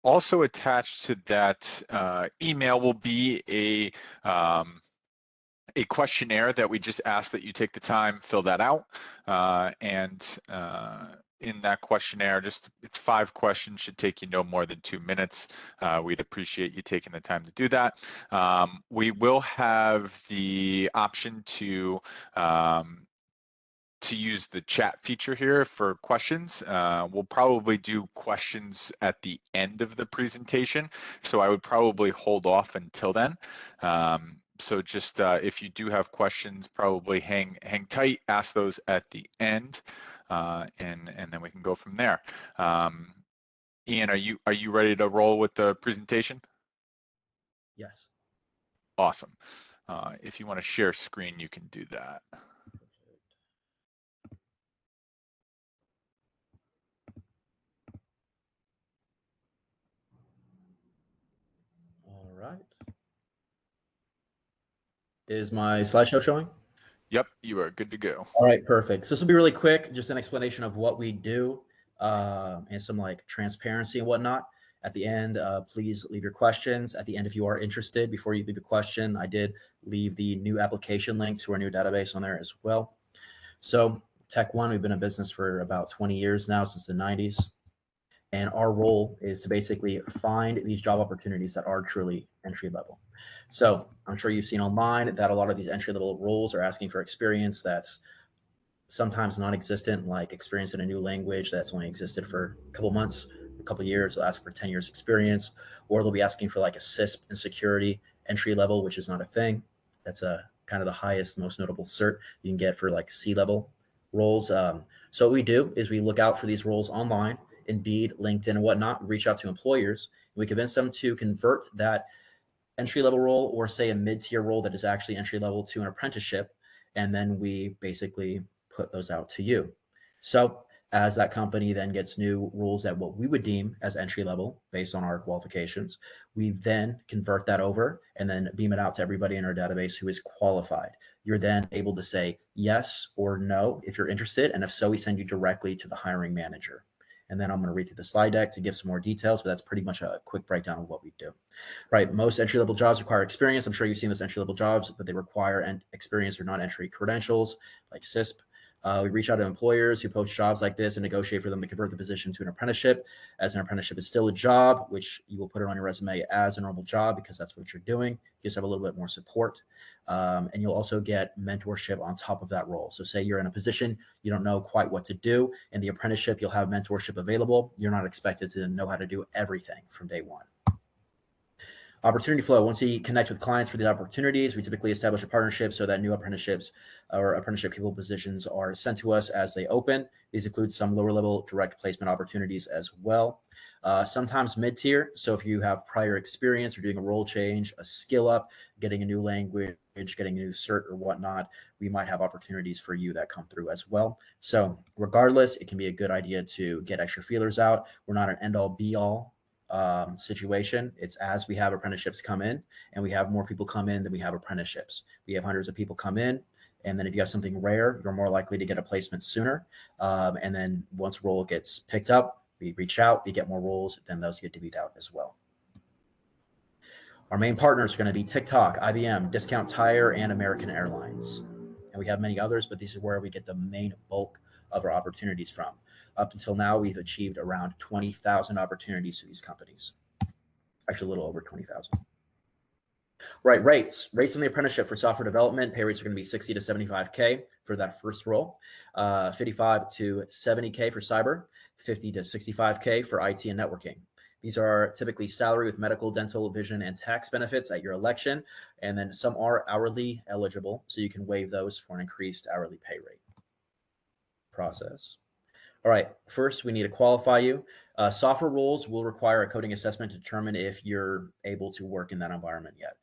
Also attached to that email will be a questionnaire that we just ask that you take the time, fill that out, and in that questionnaire, it's 5 questions, should take you no more than 2 minutes. We'd appreciate you taking the time to do that. We will have the option to use the chat feature here for questions. We'll probably do questions at the end of the presentation, so I would probably hold off until then. So just if you do have questions, probably hang tight, ask those at the end, and then we can go from there. Ian, are you ready to roll with the presentation? Yes. Awesome. If you want to share screen, you can do that. All right. Is my slideshow showing? Yep, you are good to go. All right, perfect. So this will be really quick, just an explanation of what we do and some like transparency and whatnot. At the end, please leave your questions. At the end, if you are interested, before you leave a question, I did leave the new application link to our new database on there as well. So TechOne, we've been in business for about 20 years now, since the 90s. And our role is to basically find these job opportunities that are truly entry level. So I'm sure you've seen online that a lot of these entry level roles are asking for experience that's sometimes non-existent, like experience in a new language that's only existed for a couple months, a couple years. They'll ask for 10 years experience, or they'll be asking for like a CISP and security entry level, which is not a thing. That's a kind of the highest, most notable cert you can get for like C-level roles. So what we do is we look out for these roles online, Indeed, LinkedIn, and whatnot, reach out to employers. And we convince them to convert that entry-level role, or say a mid-tier role that is actually entry-level, to an apprenticeship. And then we basically put those out to you. So as that company then gets new rules at what we would deem as entry level based on our qualifications, we then convert that over and then beam it out to everybody in our database who is qualified. You're then able to say yes or no if you're interested. And if so, we send you directly to the hiring manager. And then I'm going to read through the slide deck to give some more details, but that's pretty much a quick breakdown of what we do. Right. Most entry-level jobs require experience. I'm sure you've seen those entry-level jobs, but they require experience or non-entry credentials like CISP. We reach out to employers who post jobs like this and negotiate for them to convert the position to an apprenticeship, as an apprenticeship is still a job, which you will put it on your resume as a normal job because that's what you're doing. You just have a little bit more support. And you'll also get mentorship on top of that role. So say you're in a position, you don't know quite what to do. In the apprenticeship, you'll have mentorship available. You're not expected to know how to do everything from day one. Opportunity flow. Once we connect with clients for the opportunities, we typically establish a partnership so that new apprenticeships or apprenticeship capable positions are sent to us as they open. These include some lower level direct placement opportunities as well. Sometimes mid-tier. So if you have prior experience or doing a role change, a skill up, getting a new language, getting a new cert or whatnot, we might have opportunities for you that come through as well. So regardless, it can be a good idea to get extra feelers out. We're not an end all be all situation. It's as we have apprenticeships come in, and we have more people come in than we have apprenticeships. We have hundreds of people come in, and then if you have something rare, you're more likely to get a placement sooner. And then once a role gets picked up, we reach out, we get more roles, then those get divvied out as well. Our main partners are going to be TikTok, IBM, Discount Tire, and American Airlines. And we have many others, but these are where we get the main bulk of our opportunities from. Up until now, we've achieved around 20,000 opportunities to these companies. Actually, a little over 20,000. Right, rates. Rates in the apprenticeship for software development, pay rates are going to be 60 to 75K for that first role, 55 to 70K for cyber, 50 to 65K for IT and networking. These are typically salary with medical, dental, vision, and tax benefits at your election. And then some are hourly eligible, so you can waive those for an increased hourly pay rate. Process. All right, first we need to qualify you. Software roles will require a coding assessment to determine if you're able to work in that environment yet.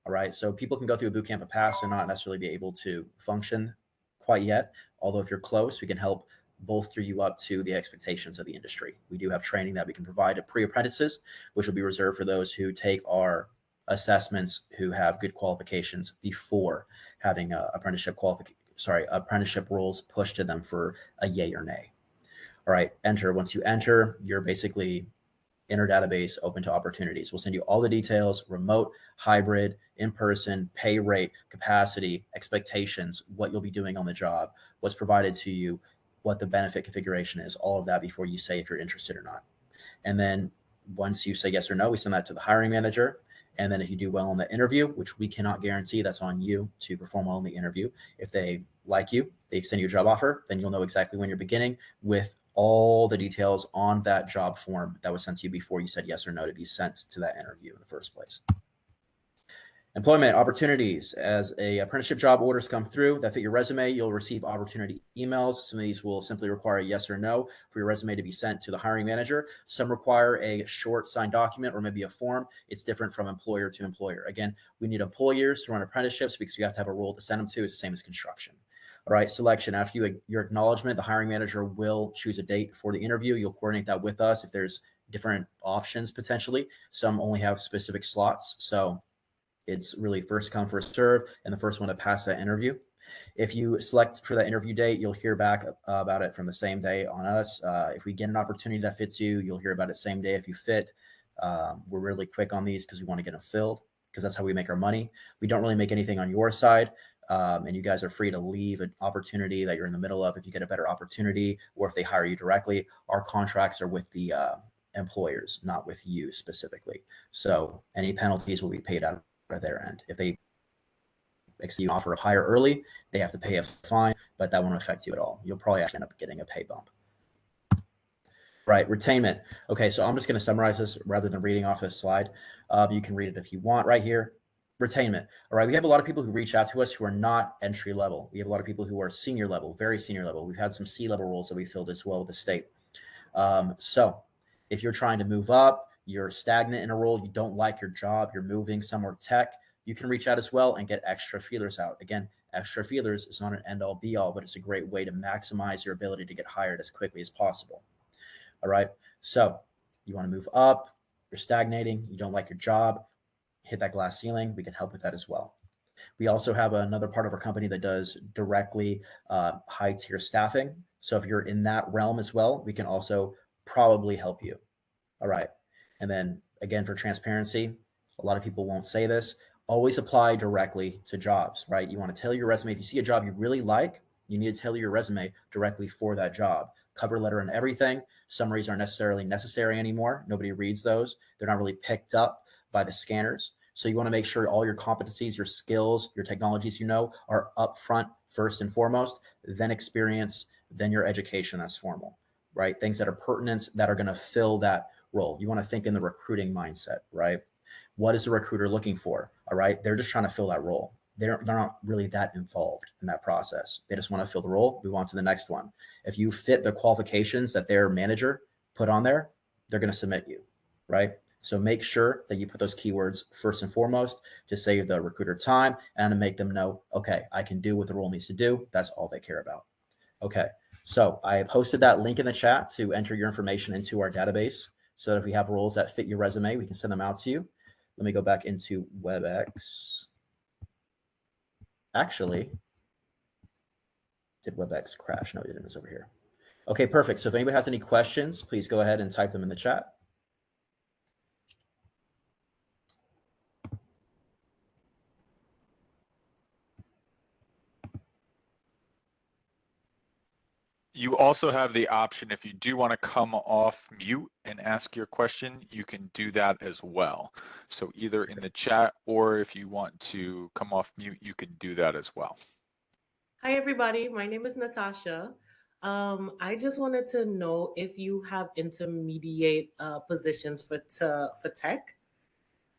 All right, so people can go through a boot camp and pass and not necessarily be able to function quite yet. Although if you're close, we can help bolster you up to the expectations of the industry. We do have training that we can provide to pre-apprentices, which will be reserved for those who take our assessments who have good qualifications before having apprenticeship roles pushed to them for a yay or nay. All right, enter. Once you enter, you're basically in our database open to opportunities. We'll send you all the details, remote, hybrid, in-person, pay rate, capacity, expectations, what you'll be doing on the job, what's provided to you, what the benefit configuration is, all of that before you say if you're interested or not. And then once you say yes or no, we send that to the hiring manager. And then if you do well in the interview, which we cannot guarantee, that's on you to perform well in the interview. If they like you, they extend you a job offer, then you'll know exactly when you're beginning with all the details on that job form that was sent to you before you said yes or no to be sent to that interview in the first place. Employment opportunities. As a apprenticeship job orders come through that fit your resume, you'll receive opportunity emails. Some of these will simply require a yes or no for your resume to be sent to the hiring manager. Some require a short signed document or maybe a form. It's different from employer to employer. Again, we need employers to run apprenticeships because you have to have a role to send them to. It's the same as construction. All right, selection. After your acknowledgement, the hiring manager will choose a date for the interview. You'll coordinate that with us if there's different options potentially. Some only have specific slots. So it's really first come, first serve, and the first one to pass that interview. If you select for that interview date, you'll hear back about it from the same day on us. If we get an opportunity that fits you, you'll hear about it same day if you fit. We're really quick on these because we want to get them filled because that's how we make our money. We don't really make anything on your side. And you guys are free to leave an opportunity that you're in the middle of if you get a better opportunity or if they hire you directly. Our contracts are with the employers, not with you specifically. So any penalties will be paid out of their end. If they exceed an offer of hire early, they have to pay a fine, but that won't affect you at all. You'll probably actually end up getting a pay bump. Right, retainment. Okay, so I'm just going to summarize this rather than reading off this slide. You can read it if you want right here. Retainment. All right, we have a lot of people who reach out to us who are not entry level. We have a lot of people who are senior level, very senior level. We've had some C-level roles that we filled as well with the state. So if you're trying to move up, you're stagnant in a role, you don't like your job, you're moving somewhere tech, you can reach out as well and get extra feelers out. Again, extra feelers is not an end all be all, but it's a great way to maximize your ability to get hired as quickly as possible. All right. So you want to move up, you're stagnating, you don't like your job, hit that glass ceiling. We can help with that as well. We also have another part of our company that does directly high tier staffing. So if you're in that realm as well, we can also probably help you. All right. And then again, for transparency, a lot of people won't say this. Always apply directly to jobs, right? You want to tailor your resume. If you see a job you really like, you need to tailor your resume directly for that job. Cover letter and everything. Summaries aren't necessarily necessary anymore. Nobody reads those. They're not really picked up by the scanners. So you want to make sure all your competencies, your skills, your technologies, are up front first and foremost, then experience, then your education that's formal, right? Things that are pertinent that are going to fill that role. You want to think in the recruiting mindset, right? What is the recruiter looking for? All right. They're just trying to fill that role. They're not really that involved in that process. They just want to fill the role, move on to the next one. If you fit the qualifications that their manager put on there, they're going to submit you, right? So make sure that you put those keywords first and foremost to save the recruiter time and to make them know, okay, I can do what the role needs to do. That's all they care about. Okay. So I have posted that link in the chat to enter your information into our database. So that if we have roles that fit your resume, we can send them out to you. Let me go back into WebEx. Actually, did WebEx crash? No, it didn't. It's over here. Okay, perfect. So if anybody has any questions, please go ahead and type them in the chat. You also have the option, if you do want to come off mute and ask your question, you can do that as well. So either in the chat or if you want to come off mute, you can do that as well. Hi, everybody. My name is Natasha. I just wanted to know if you have intermediate positions for tech.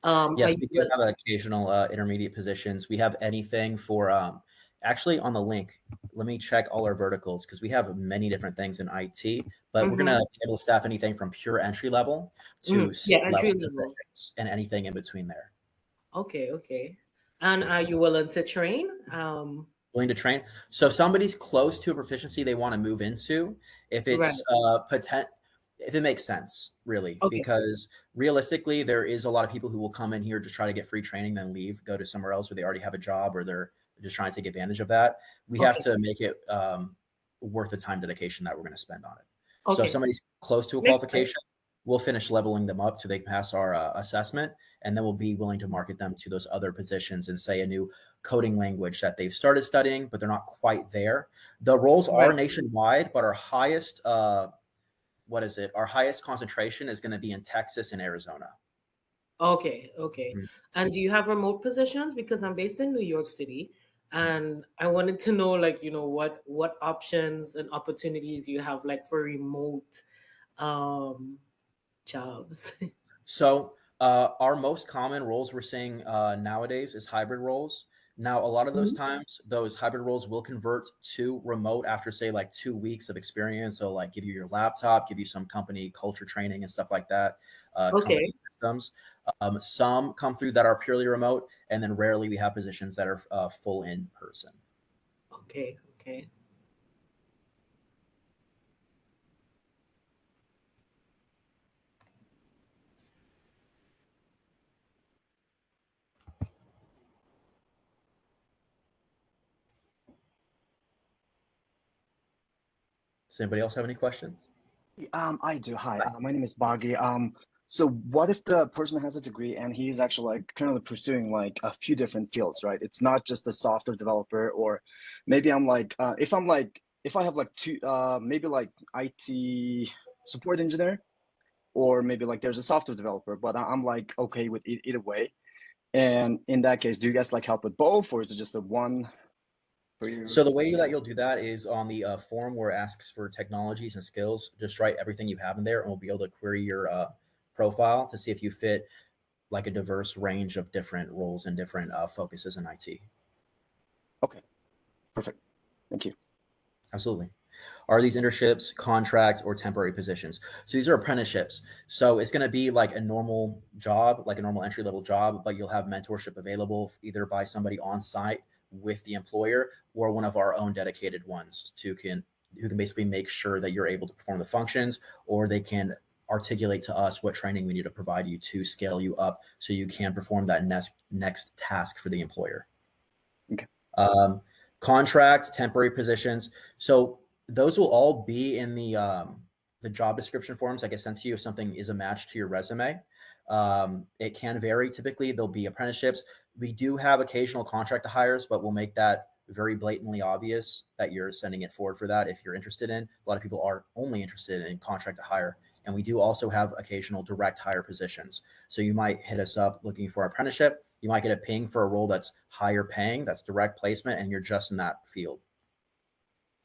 Yes, we do have occasional intermediate positions. We have anything for actually on the link. Let me check all our verticals because we have many different things in IT, but we're going to be able to staff anything from pure entry level to entry level and anything in between there. Okay. And are you willing to train? Willing to train. So if somebody's close to a proficiency they want to move into, if it's if it makes sense, really, because realistically, there is a lot of people who will come in here just try to get free training, then leave, go to somewhere else where they already have a job or they're just trying to take advantage of that. We have to make it worth the time dedication that we're going to spend on it. So if somebody's close to a qualification, we'll finish leveling them up till they pass our assessment, and then we'll be willing to market them to those other positions and say a new coding language that they've started studying, but they're not quite there. The roles are Right. nationwide, but our highest, our highest concentration is going to be in Texas and Arizona. Okay, okay. Mhm. And do you have remote positions? Because I'm based in New York City, and I wanted to know, like, what options and opportunities you have, like, for remote um jobs. So our most common roles we're seeing nowadays is hybrid roles. Now, a lot of those Mhm. times, those hybrid roles will convert to remote after, say, like 2 weeks of experience. So, like, give you your laptop, give you some company culture training and stuff like that, company Okay, systems. Some come through that are purely remote, and then rarely we have positions that are full in person. okay, okay. Does anybody else have any questions? I do. Hi, my name is Boggy. So what if the person has a degree and he's actually like currently pursuing like a few different fields, right? It's not just a software developer, or maybe if I have like two, maybe like IT support engineer, or maybe like there's a software developer, but I'm like okay with either way. And in that case, do you guys like help with both, or is it just the one for you? So the way that you'll do that is on the form where it asks for technologies and skills. Just write everything you have in there, and we'll be able to query your profile to see if you fit like a diverse range of different roles and different focuses in IT. Okay, perfect. Thank you. Absolutely. Are these internships, contract, or temporary positions? So these are apprenticeships. So it's going to be like a normal job, like a normal entry level job, but you'll have mentorship available either by somebody on site with the employer or one of our own dedicated ones who can basically make sure that you're able to perform the functions, or they can articulate to us what training we need to provide you to scale you up so you can perform that next task for the employer. Okay. Um, Contract, temporary positions. So those will all be in the job description forms that get sent to you if something is a match to your resume. It can vary. Typically, there'll be apprenticeships. We do have occasional contract to hires, but we'll make that very blatantly obvious that you're sending it forward for that if you're interested in. A lot of people are only interested in contract to hire. And we do also have occasional direct hire positions. So you might hit us up looking for apprenticeship. You might get a ping for a role that's higher paying, that's direct placement, and you're just in that field.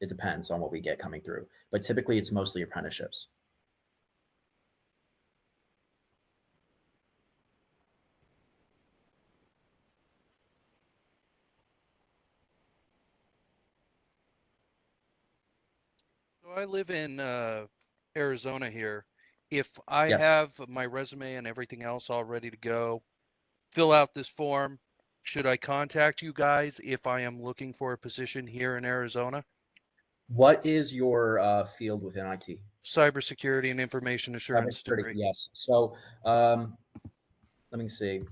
It depends on what we get coming through, but typically it's mostly apprenticeships. So I live in Arizona here. If I Yes. have my resume and everything else all ready to go, fill out this form. Should I contact you guys if I am looking for a position here in Arizona? What is your field within IT? Cybersecurity and information assurance Cybersecurity, degree. yes. So let me see.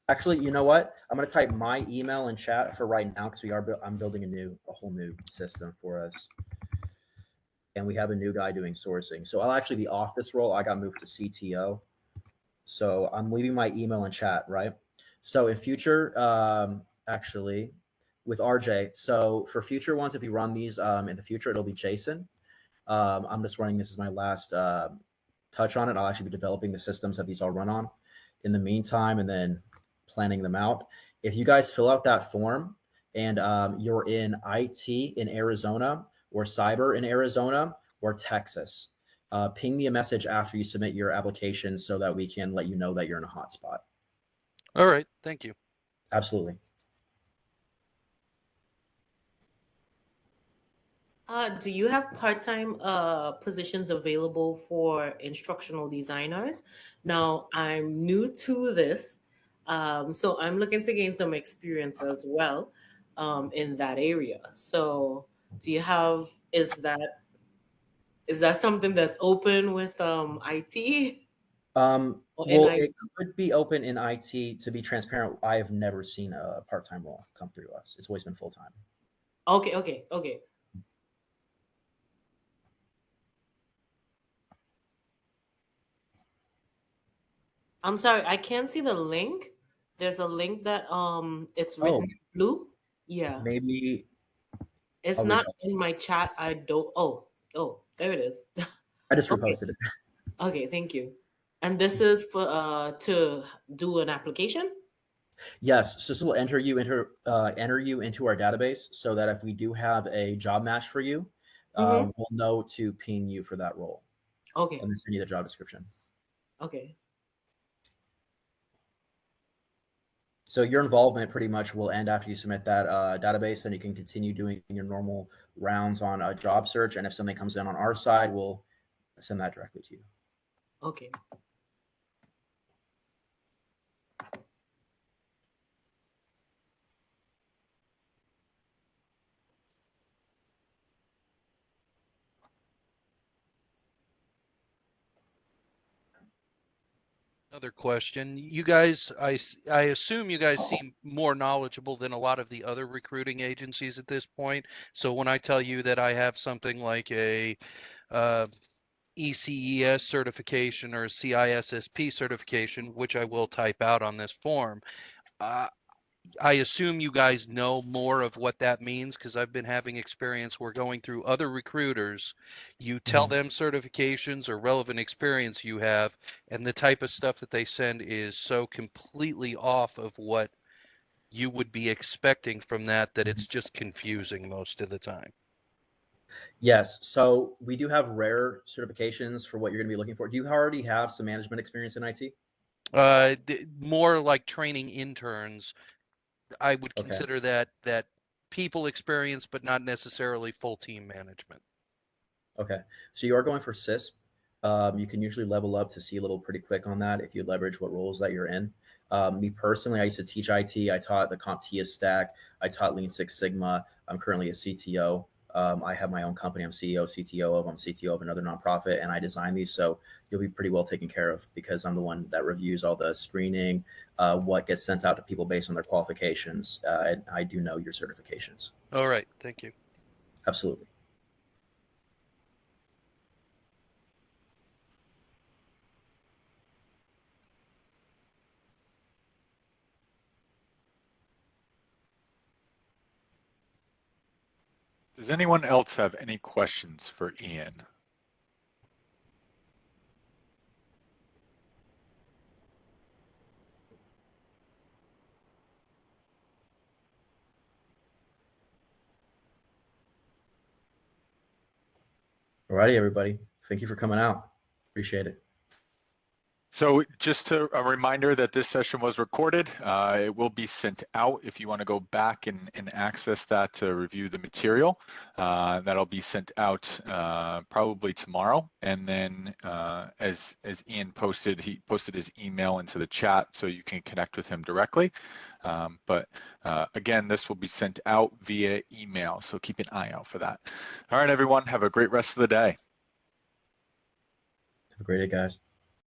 Actually, you know what? I'm going to type my email in chat for right now because I'm building a whole new system for us, and we have a new guy doing sourcing. So I'll actually be off this role. I got moved to CTO. So I'm leaving my email in chat, right? So in future, actually, with RJ, so for future ones, if you run these in the future, it'll be Jason. I'm just running this as my last touch on it. I'll actually be developing the systems that these all run on in the meantime, and then planning them out. If you guys fill out that form and you're in IT in Arizona or cyber in Arizona or Texas, ping me a message after you submit your application so that we can let you know that you're in a hotspot. All right, thank you. Absolutely. Do you have part-time positions available for instructional designers? Now, I'm new to this, so I'm looking to gain some experience as well in that area. So, do you have, is that something that's open with IT or Well, NI? it could be open in IT. To be transparent, I have never seen a part-time role come through us. It's always been full-time. Okay, okay, okay. I'm sorry, I can't see the link. There's a link that it's written in blue. Yeah. Maybe It's I'll not repost. in my chat. I don't there it is. I just Okay. reposted it. Okay, thank you. And this is for to do an application? Yes, so this will enter you into our database so that if we do have a job match for you, Mm-hmm. we'll know to ping you for that role Okay. and then send you the job description. Okay. So your involvement pretty much will end after you submit that database, and you can continue doing your normal rounds on a job search. And if something comes in on our side, we'll send that directly to you. Okay. Another question. You guys, I assume you guys seem more knowledgeable than a lot of the other recruiting agencies at this point. So when I tell you that I have something like a ECES certification or CISSP certification, which I will type out on this form, I assume you guys know more of what that means because I've been having experience where going through other recruiters, you tell them certifications or relevant experience you have, and the type of stuff that they send is so completely off of what you would be expecting from that it's just confusing most of the time. Yes. So we do have rare certifications for what you're going to be looking for. Do you already have some management experience in IT? More like training interns. I would Okay. consider that people experience, but not necessarily full team management. Okay. So you are going for CISP. You can usually level up to C-level pretty quick on that if you leverage what roles that you're in. Me personally, I used to teach IT. I taught the CompTIA stack. I taught Lean Six Sigma. I'm currently a CTO. I have my own company. I'm CEO, CTO of. I'm CTO of another nonprofit, and I design these. So you'll be pretty well taken care of because I'm the one that reviews all the screening, what gets sent out to people based on their qualifications. And I do know your certifications. All right. Thank you. Absolutely. Does anyone else have any questions for Ian? All righty, everybody. Thank you for coming out. Appreciate it. So just a reminder that this session was recorded. It will be sent out if you want to go back and access that to review the material. That'll be sent out probably tomorrow. And then as Ian posted, he posted his email into the chat so you can connect with him directly. But again, this will be sent out via email. So keep an eye out for that. All right, everyone, have a great rest of the day. Have a great day, guys.